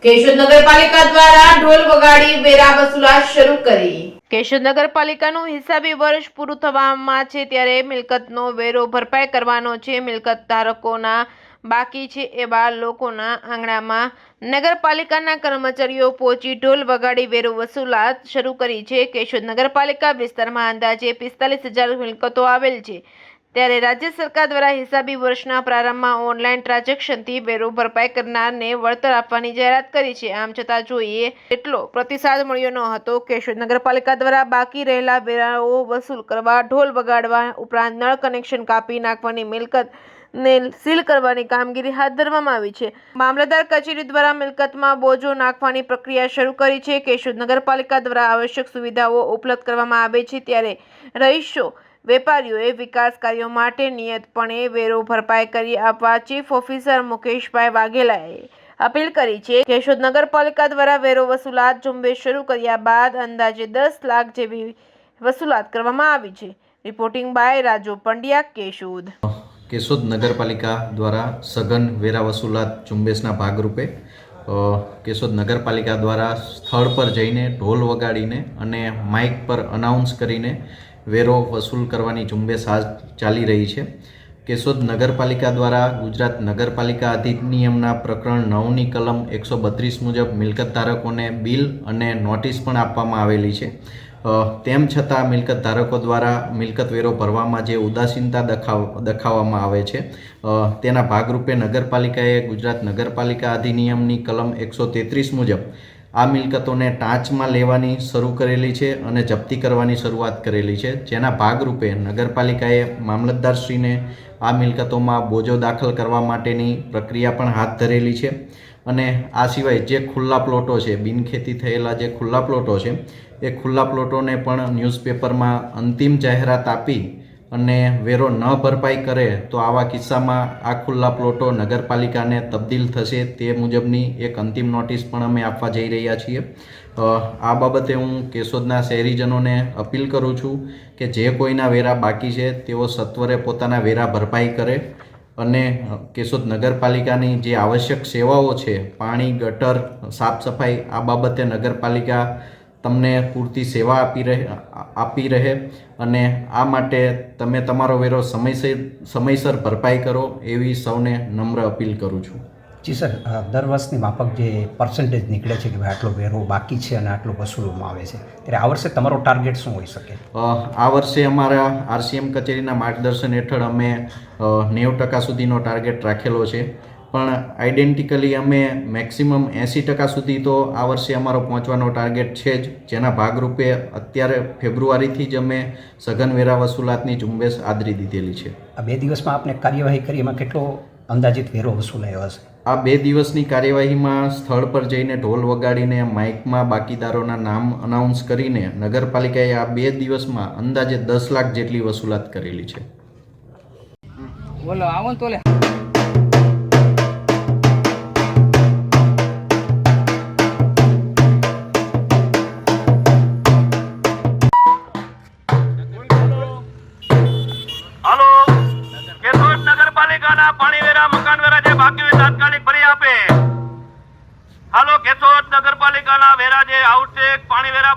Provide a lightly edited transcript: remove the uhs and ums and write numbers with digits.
કેશોદ નગરપાલિકા દ્વારા ઢોલ વગાડી વેરા વસૂલાત શરૂ કરી। કેશોદ નગરપાલિકાનું હિસાબી વર્ષ પૂરું થવામાં છે ત્યારે મિલકતનો વેરો ભરપાઈ કરવાનો છે। મિલકત ધારકોના બાકી છે એવા લોકોના આંગણામાં નગરપાલિકાના કર્મચારીઓ પહોંચી ઢોલ વગાડી વેરો વસૂલાત શરૂ કરી છે। કેશોદ નગરપાલિકા વિસ્તારમાં અંદાજે 45,000 મિલકતો આવેલ છે ત્યારે રાજ્ય સરકાર દ્વારા હિસાબી વર્ષના પ્રારંભમાં ઓનલાઈન ટ્રાન્ઝેક્શનથી વેરો ભરપાઈ કરનારને વળતર આપવાની જાહેરાત કરી છે। આમ છતાં જોઈએ એટલો પ્રતિસાદ મળ્યો ન હતો। કેશોદ નગરપાલિકા દ્વારા બાકી રહેલા વેરાઓ વસૂલ કરવા, ઢોલ વગાડવા ઉપરાંત નળ કનેક્શન કાપી નાખવાની, મિલકતને સીલ કરવાની કામગીરી હાથ ધરવામાં આવી છે। મામલતદાર કચેરી દ્વારા મિલકતમાં બોજો નાખવાની પ્રક્રિયા શરૂ કરી છે। કેશોદ નગરપાલિકા દ્વારા આવશ્યક સુવિધાઓ ઉપલબ્ધ કરવામાં આવે છે ત્યારે રહીશો વેપારીઓએ વિકાસ કાર્યો માટે નિયમિતપણે વેરો ભરપાઈ કરી આપવા ચીફ ઓફિસર મુકેશભાઈ વાઘેલાએ અપીલ કરી છે। કેશોદ નગરપાલિકા દ્વારા વેરો વસૂલાત ઝુંબેશ શરૂ કર્યા બાદ અંદાજે 10 લાખ જેવી વસૂલાત કરવામાં આવી છે। Reporting by Raju Pandya, Keshod. કેશોદ નગરપાલિકા દ્વારા સઘન વેરા વસૂલાત ઝુંબેશના ભાગરૂપે કેશોદ નગરપાલિકા દ્વારા સ્થળ પર જઈને ઢોલ વગાડીને અને માઇક પર અનાઉન્સ કરીને વેરો વસૂલ કરવાની ઝુંબેશ આજ ચાલી રહી છે। કેશોદ નગરપાલિકા દ્વારા ગુજરાત નગરપાલિકા અધિનિયમના પ્રકરણ 9ની કલમ 132 મુજબ મિલકત ધારકોને બિલ અને નોટિસ પણ આપવામાં આવેલી છે। તેમ છતાં મિલકત ધારકો દ્વારા મિલકત વેરો ભરવામાં જે ઉદાસીનતા દર્શાવવામાં આવે છે તેના ભાગરૂપે નગરપાલિકાએ ગુજરાત નગરપાલિકા અધિનિયમની કલમ 133 મુજબ આ મિલકતોને ટાંચમાં લેવાની શરૂ કરેલી છે અને જપ્તી કરવાની શરૂઆત કરેલી છે। જેના ભાગરૂપે નગરપાલિકાએ મામલતદારશ્રીને આ મિલકતોમાં બોજો દાખલ કરવા માટેની પ્રક્રિયા પણ હાથ ધરેલી છે અને આ સિવાય જે ખુલ્લા પ્લોટો છે, બિનખેતી થયેલા જે ખુલ્લા પ્લોટો છે એ ખુલ્લા પ્લોટોને પણ ન્યૂઝપેપરમાં અંતિમ જાહેરાત આપી અને વેરો ન ભરપાઈ કરે તો આવા કિસ્સામાં આ ખુલ્લા પ્લોટો નગરપાલિકાને તબદીલ થશે તે મુજબની એક અંતિમ નોટિસ પણ અમે આપવા જઈ રહ્યા છીએ। આ બાબતે હું કેશોદના શહેરીજનોને અપીલ કરું છું કે જે કોઈના વેરા બાકી છે તેઓ સત્વરે પોતાના વેરા ભરપાઈ કરે અને કેશોદ નગરપાલિકાની જે આવશ્યક સેવાઓ છે, પાણી, ગટર, સાફ સફાઈ, આ બાબતે નગરપાલિકા તમને પૂરતી સેવા આપી રહે અને આ માટે તમે તમારો વેરો સમયસર ભરપાઈ કરો એવી સૌને નમ્ર અપીલ કરું છું। જી સર, દર વર્ષની માફક જે પર્સન્ટેજ નીકળે છે કે ભાઈ આટલો વેરો બાકી છે અને આટલો વસૂલવામાં આવે છે, ત્યારે આ વર્ષે તમારો ટાર્ગેટ શું હોઈ શકે? આ વર્ષે અમારા RCM કચેરીના માર્ગદર્શન હેઠળ અમે 90% સુધીનો ટાર્ગેટ રાખેલો છે, પણ આઈડેન્ટિકલી અમે મેક્સિમમ 80% સુધી તો આ વર્ષે અમારો પહોંચવાનો ટાર્ગેટ છે જ। જેના ભાગરૂપે અત્યારે ફેબ્રુઆરીથી જ અમે સઘન વેરા વસૂલાતની ઝુંબેશ આદરી દીધેલી છે। આ 2 દિવસમાં આપણે કાર્યવાહી કરી, એમાં કેટલો અંદાજિત વેરો વસૂલાયો હશે? આ 2 દિવસની કાર્યવાહીમાં સ્થળ પર જઈને ઢોલ વગાડીને માઇકમાં બાકીદારોના નામ અનાઉન્સ કરીને નગરપાલિકાએ આ 2 દિવસમાં અંદાજે 10 લાખ જેટલી વસૂલાત કરેલી છે। બોલો આવો તો લે। નગરપાલિકાના પાણીવેરા, મકાનવેરા જે બાકી હોય તાત્કાલિક ભરી આપે। હાલો, કેશોદ નગરપાલિકાના વેરા જે આઉટટેક પાણીવેરા